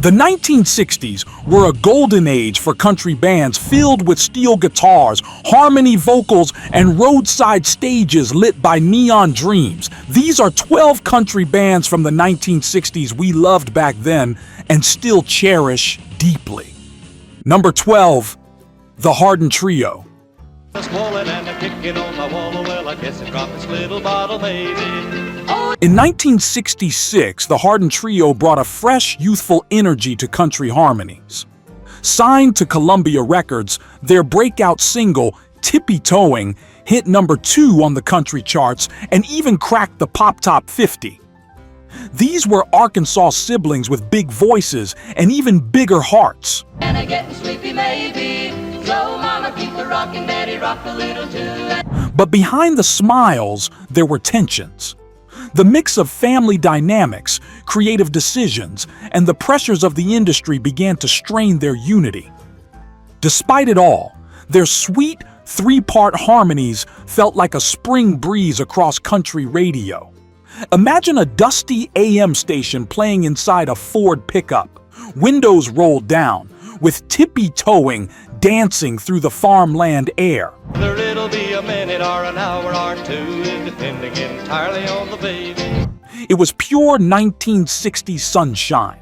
The 1960s were a golden age for country bands filled with steel guitars, harmony vocals, and roadside stages lit by neon dreams. These are 12 country bands from the 1960s we loved back then and still cherish deeply. Number 12, the Harden Trio. In 1966, the Harden Trio brought a fresh, youthful energy to country harmonies. Signed to Columbia Records, their breakout single, Tippy Toeing, hit number 2 on the country charts and even cracked the Pop Top 50. These were Arkansas siblings with big voices and even bigger hearts. And I'm getting sleepy maybe, so mama keep the rockin', daddy rock a little too. But behind the smiles, there were tensions. The mix of family dynamics, creative decisions, and the pressures of the industry began to strain their unity. Despite it all, their sweet, 3-part harmonies felt like a spring breeze across country radio. Imagine a dusty AM station playing inside a Ford pickup, windows rolled down, with Tippy Toeing dancing through the farmland air. It'll be a minute or an hour or two, depending entirely on the baby. It was pure 1960s sunshine.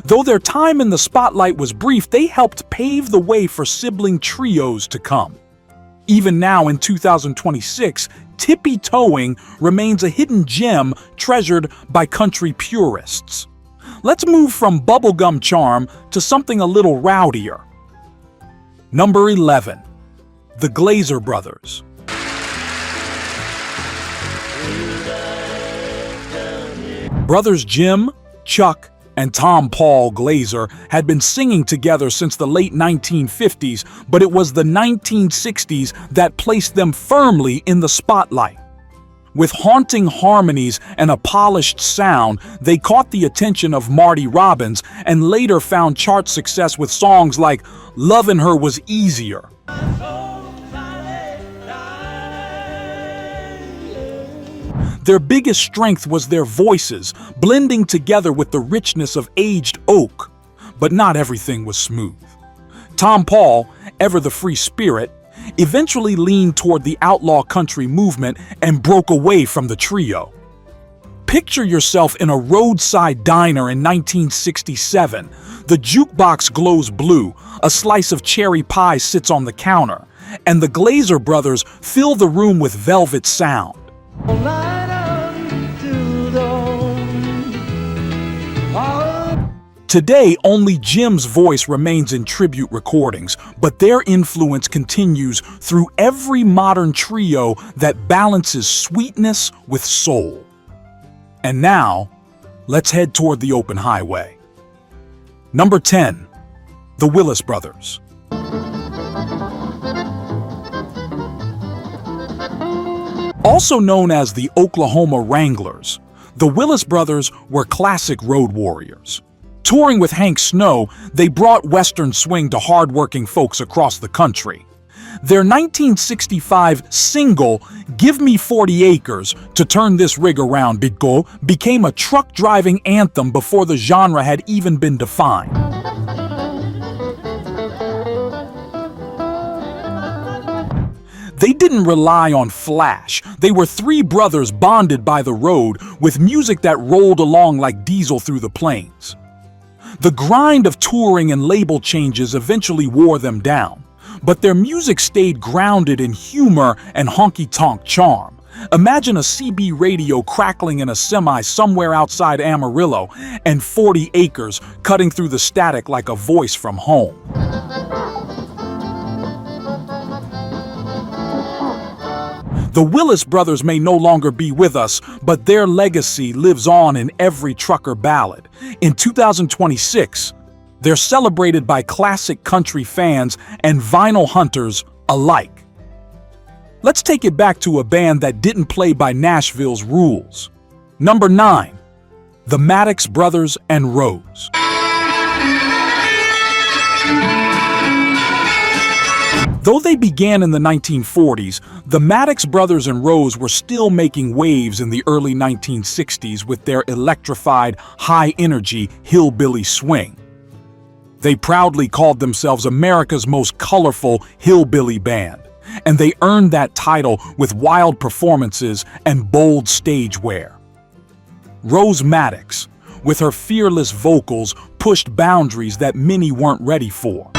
Though their time in the spotlight was brief, they helped pave the way for sibling trios to come. Even now in 2026, Tippy Toeing remains a hidden gem treasured by country purists. Let's move from bubblegum charm to something a little rowdier. Number 11, the Glaser Brothers. Brothers Jim, Chuck, and Tom Paul Glaser had been singing together since the late 1950s, but it was the 1960s that placed them firmly in the spotlight. With haunting harmonies and a polished sound, they caught the attention of Marty Robbins and later found chart success with songs like "Lovin' Her Was Easier." Their biggest strength was their voices, blending together with the richness of aged oak. But not everything was smooth. Tom Paul, ever the free spirit, eventually leaned toward the outlaw country movement and broke away from the trio. Picture yourself in a roadside diner in 1967. The jukebox glows blue, a slice of cherry pie sits on the counter, and the Glaser Brothers fill the room with velvet sound. Today, only Jim's voice remains in tribute recordings, but their influence continues through every modern trio that balances sweetness with soul. And now, let's head toward the open highway. Number 10, the Willis Brothers. Also known as the Oklahoma Wranglers, the Willis Brothers were classic road warriors. Touring with Hank Snow, they brought Western swing to hardworking folks across the country. Their 1965 single, "Give Me 40 Acres to Turn This Rig Around, Bidgo," became a truck-driving anthem before the genre had even been defined. They didn't rely on flash. They were 3 brothers bonded by the road with music that rolled along like diesel through the plains. The grind of touring and label changes eventually wore them down, but their music stayed grounded in humor and honky-tonk charm. Imagine a CB radio crackling in a semi somewhere outside Amarillo and 40 acres cutting through the static like a voice from home. The Willis Brothers may no longer be with us, but their legacy lives on in every trucker ballad. In 2026, they're celebrated by classic country fans and vinyl hunters alike. Let's take it back to a band that didn't play by Nashville's rules. Number 9, the Maddox Brothers and Rose. Though they began in the 1940s, the Maddox Brothers and Rose were still making waves in the early 1960s with their electrified, high-energy hillbilly swing. They proudly called themselves America's most colorful hillbilly band, and they earned that title with wild performances and bold stage wear. Rose Maddox, with her fearless vocals, pushed boundaries that many weren't ready for.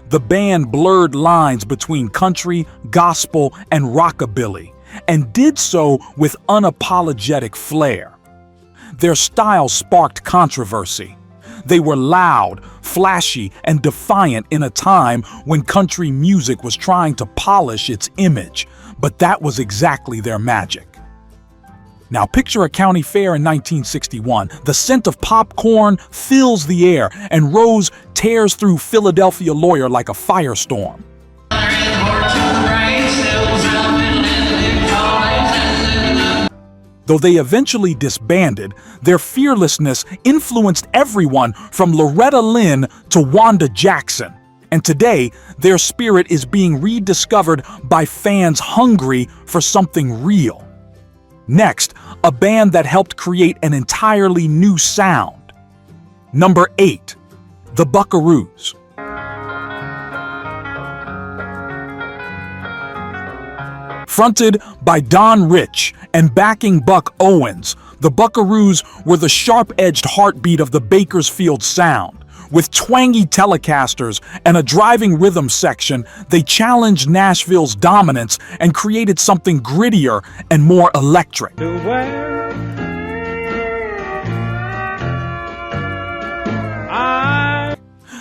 The band blurred lines between country, gospel, and rockabilly, and did so with unapologetic flair. Their style sparked controversy. They were loud, flashy, and defiant in a time when country music was trying to polish its image, but that was exactly their magic. Now picture a county fair in 1961. The scent of popcorn fills the air, and Rose tears through Philadelphia Lawyer like a firestorm. Though they eventually disbanded, their fearlessness influenced everyone from Loretta Lynn to Wanda Jackson. And today, their spirit is being rediscovered by fans hungry for something real. Next, a band that helped create an entirely new sound. Number 8, the Buckaroos. Fronted by Don Rich and backing Buck Owens, the Buckaroos were the sharp-edged heartbeat of the Bakersfield sound. With twangy Telecasters and a driving rhythm section, they challenged Nashville's dominance and created something grittier and more electric.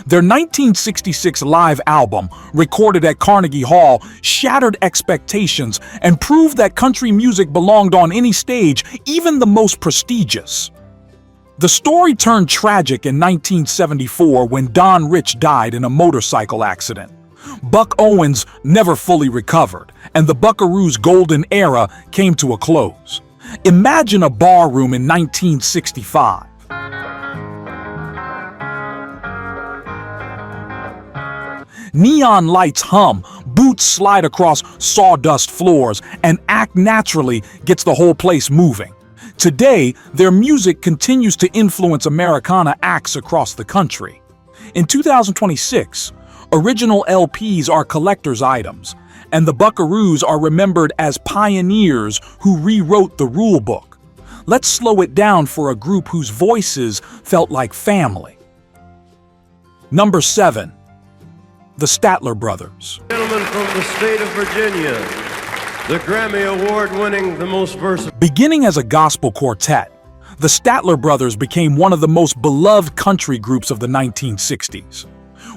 Their 1966 live album, recorded at Carnegie Hall, shattered expectations and proved that country music belonged on any stage, even the most prestigious. The story turned tragic in 1974 when Don Rich died in a motorcycle accident. Buck Owens never fully recovered, and the Buckaroos' golden era came to a close. Imagine a barroom in 1965. Neon lights hum, boots slide across sawdust floors, and Act Naturally gets the whole place moving. Today, their music continues to influence Americana acts across the country. In 2026, original LPs are collector's items, and the Buckaroos are remembered as pioneers who rewrote the rule book. Let's slow it down for a group whose voices felt like family. Number 7. The Statler Brothers. Gentlemen from the state of Virginia, the Grammy Award-winning, the most versatile. Beginning as a gospel quartet, the Statler Brothers became one of the most beloved country groups of the 1960s.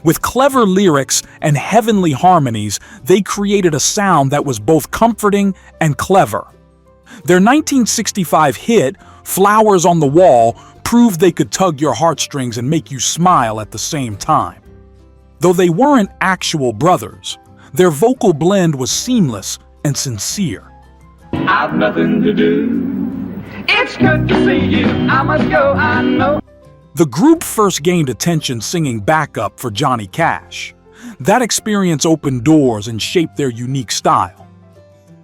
With clever lyrics and heavenly harmonies, they created a sound that was both comforting and clever. Their 1965 hit, Flowers on the Wall, proved they could tug your heartstrings and make you smile at the same time. Though they weren't actual brothers, their vocal blend was seamless and sincere. I've nothing to do. It's good to see you. I must go, I know. The group first gained attention singing backup for Johnny Cash. That experience opened doors and shaped their unique style.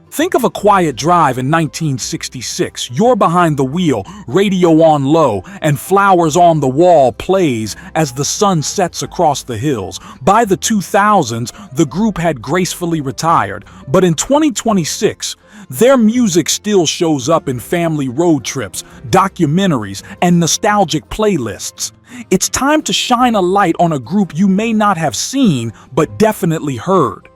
Think of A Quiet Drive in 1966. You're behind the wheel, radio on low, and Flowers on the Wall plays as the sun sets across the hills. By the 2000s, the group had gracefully retired, but in 2026, their music still shows up in family road trips, documentaries, and nostalgic playlists. It's time to shine a light on a group you may not have seen, but definitely heard.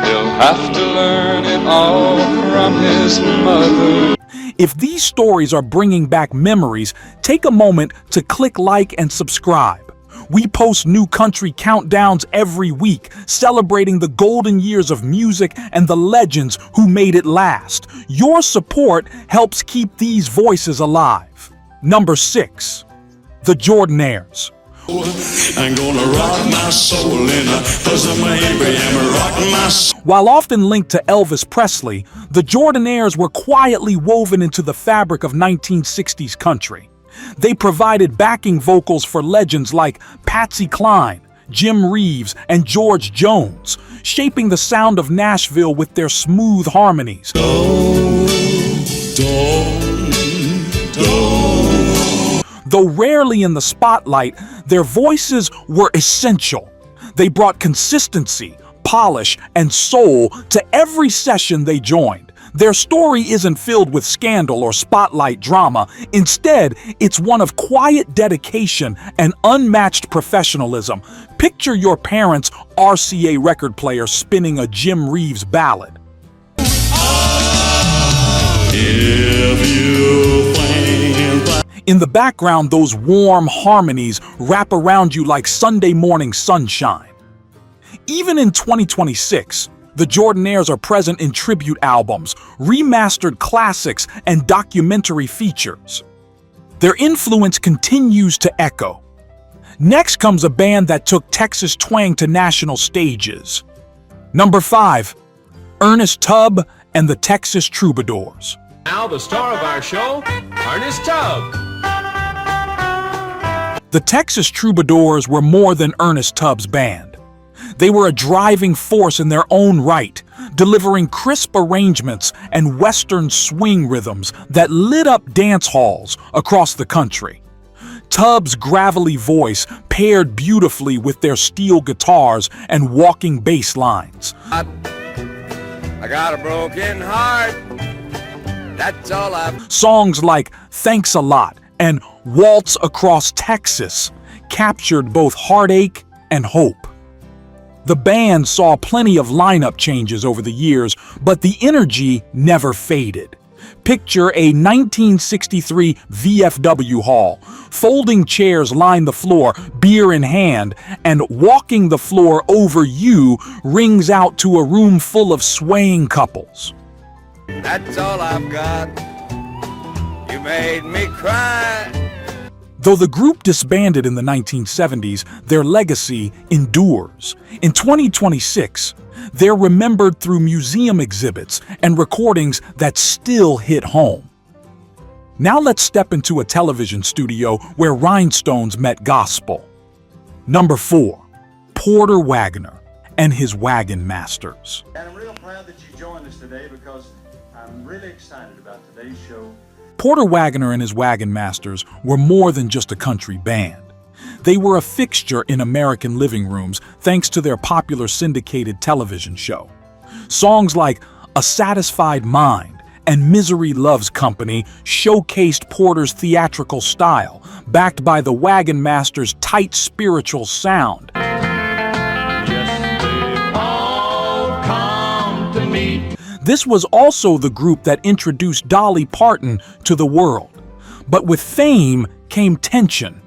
He'll have to learn it all from his mother. If these stories are bringing back memories, take a moment to click like and subscribe. We post new country countdowns every week, celebrating the golden years of music and the legends who made it last. Your support helps keep these voices alive. Number 6. The Jordanaires. I'm gonna rock my soul in a bosom of Abraham, rock my soul. While often linked to Elvis Presley, the Jordanaires were quietly woven into the fabric of 1960s country. They provided backing vocals for legends like Patsy Cline, Jim Reeves, and George Jones, shaping the sound of Nashville with their smooth harmonies. Don't Though rarely in the spotlight, their voices were essential. They brought consistency, polish, and soul to every session they joined. Their story isn't filled with scandal or spotlight drama. Instead, it's one of quiet dedication and unmatched professionalism. Picture your parents' RCA record player spinning a Jim Reeves ballad. In the background, those warm harmonies wrap around you like Sunday morning sunshine. Even in 2026, the Jordanaires are present in tribute albums, remastered classics, and documentary features. Their influence continues to echo. Next comes a band that took Texas twang to national stages. Number 5, Ernest Tubb and the Texas Troubadours. Now the star of our show, Ernest Tubb. The Texas Troubadours were more than Ernest Tubb's band. They were a driving force in their own right, delivering crisp arrangements and Western swing rhythms that lit up dance halls across the country. Tubb's gravelly voice paired beautifully with their steel guitars and walking bass lines. I got a broken heart, that's all I've... Songs like Thanks a Lot and Waltz Across Texas captured both heartache and hope. The band saw plenty of lineup changes over the years, but the energy never faded. Picture a 1963 VFW hall. Folding chairs line the floor, beer in hand, and Walking the Floor Over You rings out to a room full of swaying couples. That's all I've got. You made me cry. Though the group disbanded in the 1970s, their legacy endures. In 2026, they're remembered through museum exhibits and recordings that still hit home. Now let's step into a television studio where rhinestones met gospel. Number 4, Porter Wagoner and his Wagon Masters. And I'm real proud that you joined us today because I'm really excited about today's show. Porter Wagoner and his Wagon Masters were more than just a country band. They were a fixture in American living rooms thanks to their popular syndicated television show. Songs like A Satisfied Mind and Misery Loves Company showcased Porter's theatrical style, backed by the Wagon Masters' tight spiritual sound. This was also the group that introduced Dolly Parton to the world. But with fame came tension.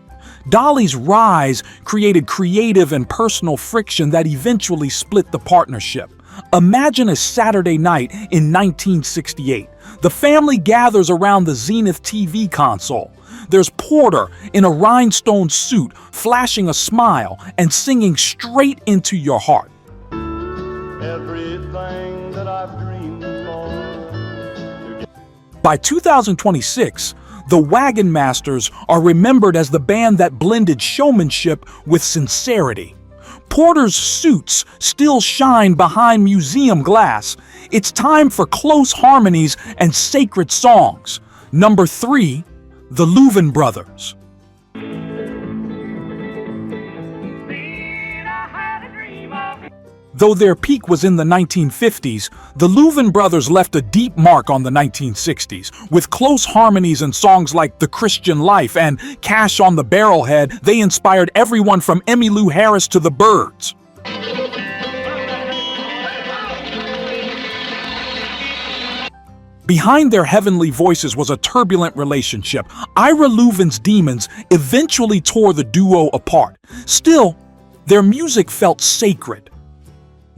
Dolly's rise created creative and personal friction that eventually split the partnership. Imagine a Saturday night in 1968. The family gathers around the Zenith TV console. There's Porter in a rhinestone suit, flashing a smile and singing straight into your heart. Everything that I've dreamed for. By 2026, the Wagon Masters are remembered as the band that blended showmanship with sincerity. Porter's suits still shine behind museum glass. It's time for close harmonies and sacred songs. Number 3, the Louvin Brothers. Though their peak was in the 1950s, the Louvin Brothers left a deep mark on the 1960s. With close harmonies and songs like The Christian Life and Cash on the Barrelhead, they inspired everyone from Emmylou Harris to the Byrds. Behind their heavenly voices was a turbulent relationship. Ira Louvin's demons eventually tore the duo apart. Still, their music felt sacred.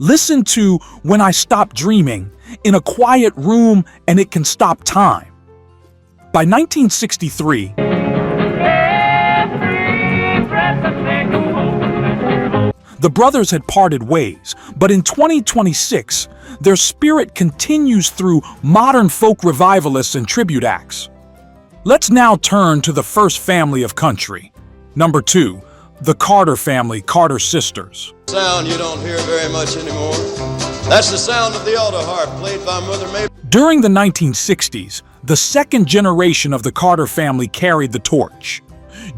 Listen to When I Stop Dreaming in a quiet room and it can stop time. By 1963, the brothers had parted ways, but in 2026, their spirit continues through modern folk revivalists and tribute acts. Let's now turn to the first family of country. Number 2, the Carter family, Carter sisters. Sound you don't hear very much anymore. That's the sound of the altar harp played by Mother Mabel. During the 1960s, the second generation of the Carter family carried the torch.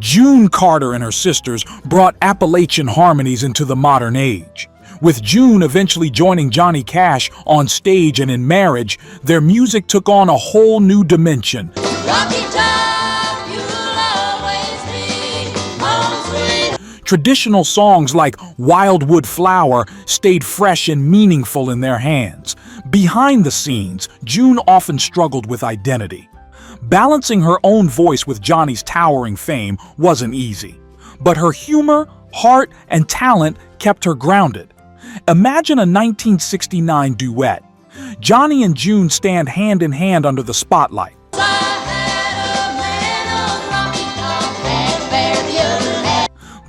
June Carter and her sisters brought Appalachian harmonies into the modern age. With June eventually joining Johnny Cash on stage and in Marriage, their music took on a whole new dimension. Rocky Top, you'll always be home sweet. Traditional songs like Wildwood Flower stayed fresh and meaningful in their hands. Behind the scenes, June often struggled with identity. Balancing her own voice with Johnny's towering fame wasn't easy. But her humor, heart, and talent kept her grounded. Imagine a 1969 duet. Johnny and June stand hand in hand under the spotlight.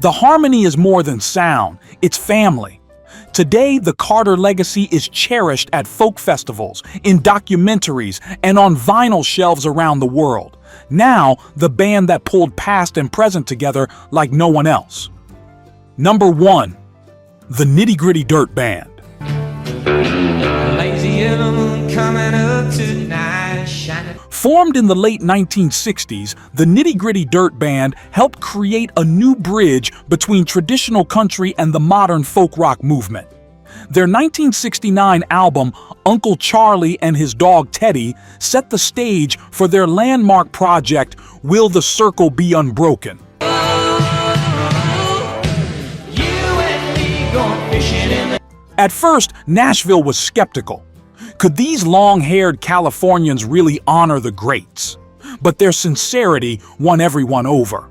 The harmony is more than sound, it's family. Today, the Carter legacy is cherished at folk festivals, in documentaries, and on vinyl shelves around the world. Now, the band that pulled past and present together like no one else. Number 1. The Nitty Gritty Dirt Band. Formed in the late 1960s, the Nitty Gritty Dirt Band helped create a new bridge between traditional country and the modern folk rock movement. Their 1969 album, Uncle Charlie and His Dog Teddy, set the stage for their landmark project, Will the Circle Be Unbroken? At first, Nashville was skeptical. Could these long-haired Californians really honor the greats? But their sincerity won everyone over.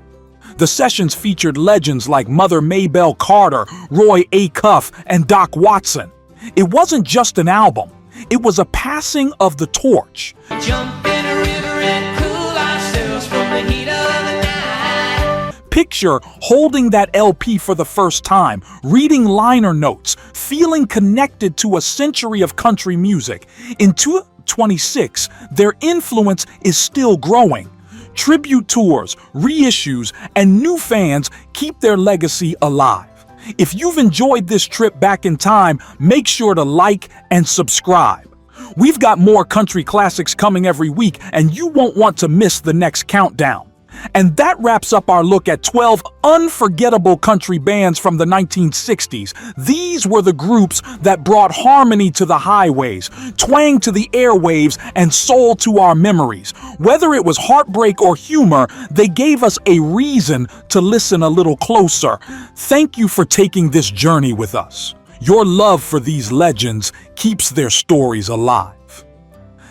The sessions featured legends like Mother Maybelle Carter, Roy Acuff, and Doc Watson. It wasn't just an album. It was a passing of the torch. Jump in a river and cool ourselves from the heat of the night. Picture holding that LP for the first time, reading liner notes, feeling connected to a century of country music. In 2026, their influence is still growing. Tribute tours, reissues, and new fans keep their legacy alive. If you've enjoyed this trip back in time, make sure to like and subscribe. We've got more country classics coming every week, and you won't want to miss the next countdown. And that wraps up our look at 12 unforgettable country bands from the 1960s. These were the groups that brought harmony to the highways, twang to the airwaves, and soul to our memories. Whether it was heartbreak or humor, they gave us a reason to listen a little closer. Thank you for taking this journey with us. Your love for these legends keeps their stories alive.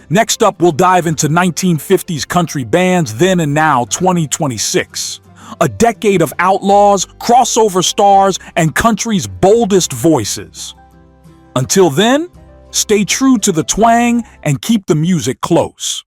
Next up, we'll dive into 1950s country bands then and now 2026. A decade of outlaws, crossover stars, and country's boldest voices. Until then, stay true to the twang and keep the music close.